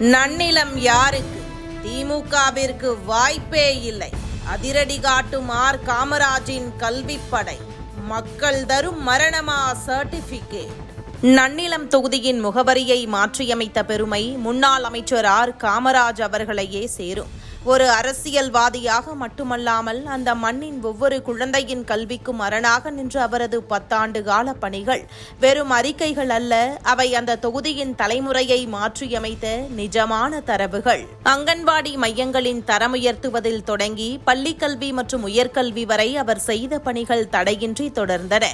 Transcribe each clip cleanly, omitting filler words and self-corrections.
நன்னிலம் யாருக்கு? திமுகவிற்கு வாய்ப்பே இல்லை. அதிரடி காட்டும் காமராஜின் கல்விப்படை. மக்கள் தரும் மரணமா சர்டிபிகேட். நன்னிலம் தொகுதியின் முகவரியை மாற்றியமைத்த பெருமை முன்னாள் அமைச்சர் காமராஜ் அவர்களையே சேரும். ஒரு அரசியல்வாதியாக மட்டுமல்லாமல் அந்த மண்ணின் ஒவ்வொரு குழந்தையின் கல்விக்கும் அரணாக நின்ற அவரது 10 ஆண்டு கால பணிகள் வெறும் அறிக்கைகள் அல்ல, அவை அந்த தொகுதியின் தலைமுறையை மாற்றியமைத்த நிஜமான தரவுகள். அங்கன்வாடி மையங்களின் தரம் உயர்த்துவதில் தொடங்கி பள்ளிக்கல்வி மற்றும் உயர்கல்வி வரை அவர் செய்த பணிகள் தடையின்றி தொடர்ந்தன.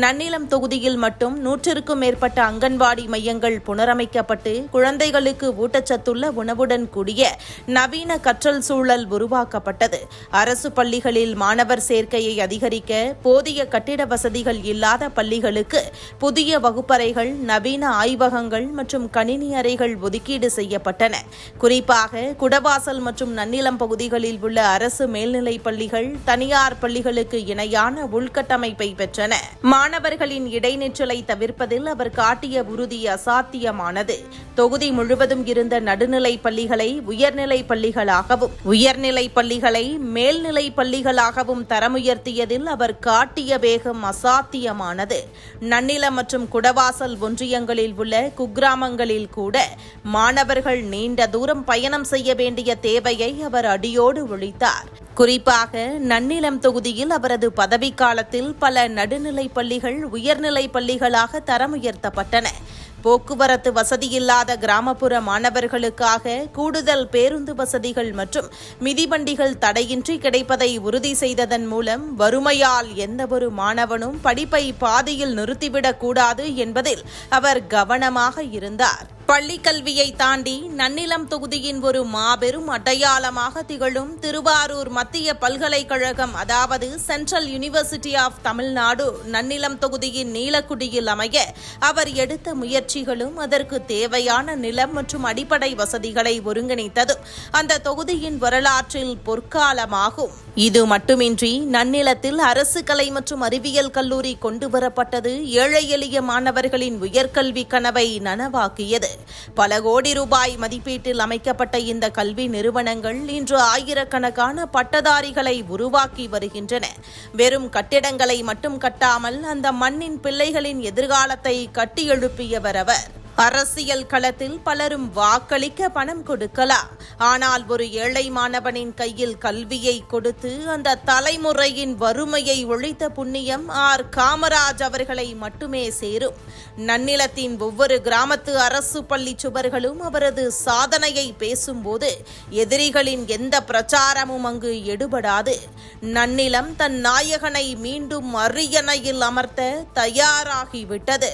நன்னிலம் தொகுதியில் மட்டும் 100க்கும் மேற்பட்ட அங்கன்வாடி மையங்கள் புனரமைக்கப்பட்டு குழந்தைகளுக்கு ஊட்டச்சத்துள்ள உணவுடன் கூடிய நவீன கற்றல் சூழல் உருவாக்கப்பட்டது. அரசு பள்ளிகளில் மாணவர் சேர்க்கையை அதிகரிக்க போதிய கட்டிட வசதிகள் இல்லாத பள்ளிகளுக்கு புதிய வகுப்பறைகள், நவீன ஆய்வகங்கள் மற்றும் கணினி அறைகள் ஒதுக்கீடு செய்யப்பட்டன. குறிப்பாக குடவாசல் மற்றும் நன்னிலம் பகுதிகளில் உள்ள அரசு மேல்நிலைப் பள்ளிகள் தனியார் பள்ளிகளுக்கு இணையான உள்கட்டமைப்பை பெற்றன. மாணவர்களின் இடைநிற்றலை தவிர்ப்பதில் அவர் காட்டிய உறுதி அசாத்தியமானது. தொகுதி முழுவதும் இருந்த நடுநிலை பள்ளிகளை உயர்நிலை பள்ளிகளாகவும் உயர்நிலை பள்ளிகளை மேல்நிலை பள்ளிகளாகவும் தரமுயர்த்தியதில் அவர் காட்டிய வேகம் அசாத்தியமானது. நன்னிலம் மற்றும் குடவாசல் ஒன்றியங்களில் உள்ள குக்கிராமங்களில் கூட மாணவர்கள் நீண்ட தூரம் பயணம் செய்ய வேண்டிய தேவையை அவர் அடியோடு ஒழித்தார். குறிப்பாக நன்னிலம் தொகுதியில் அவரது பதவிக்காலத்தில் பல நடுநிலை பள்ளிகள் உயர்நிலை பள்ளிகளாக தரம் உயர்த்தப்பட்டன. போக்குவரத்து வசதியில்லாத கிராமப்புற மாணவர்களுக்காக கூடுதல் பேருந்து வசதிகள் மற்றும் மிதிவண்டிகள் தடையின்றி கிடைப்பதை உறுதி செய்ததன் மூலம் வறுமையால் எந்தவொரு மாணவனும் படிப்பை பாதியில் நிறுத்திவிடக் கூடாது என்பதில் அவர் கவனமாக இருந்தார். பள்ளிக்கல்வியை தாண்டி நன்னிலம் தொகுதியின் ஒரு மாபெரும் அடையாளமாக திகழும் திருவாரூர் மத்திய பல்கலைக்கழகம், அதாவது central university of Tamil Nadu, Nannilam தொகுதியின் நீலக்குடியில் அமைய அவர் எடுத்த முயற்சிகளும் அதற்கு தேவையான நிலம் மற்றும் அடிப்படை வசதிகளை ஒருங்கிணைத்ததும் அந்த தொகுதியின் வரலாற்றில் பொற்காலமாகும். இது மட்டுமின்றி நன்னிலத்தில் அரசு கலை மற்றும் அறிவியல் கல்லூரி கொண்டுவரப்பட்டது ஏழை எளிய மாணவர்களின் உயர்கல்வி கனவை நனவாக்கியது. பல கோடி ரூபாய் மதிப்பீட்டில் அமைக்கப்பட்ட இந்த கல்வி நிறுவனங்கள் இன்று ஆயிரக்கணக்கான பட்டதாரிகளை உருவாக்கி வருகின்றன. வெறும் கட்டிடங்களை மட்டும் கட்டாமல் அந்த மண்ணின் பிள்ளைகளின் எதிர்காலத்தை கட்டியெழுப்பியவர் அவர். அரசியல் களத்தில் பலரும் வாக்களிக்க பணம் கொடுக்கலாம், ஆனால் ஒரு ஏழை மாணவனின் கையில் கல்வியை கொடுத்து அந்த தலைமுறையின் வறுமையை ஒழித்த புண்ணியம் காமராஜ் அவர்களை மட்டுமே சேரும். நன்னிலத்தின் ஒவ்வொரு கிராமத்து அரசு பள்ளி சுவர்களும் அவரது சாதனையை பேசும்போது எதிரிகளின் எந்த பிரச்சாரமும் அங்கு எடுபடாது. நன்னிலம் தன் நாயகனை மீண்டும் அரியணையில் அமர்த்த தயாராகிவிட்டது.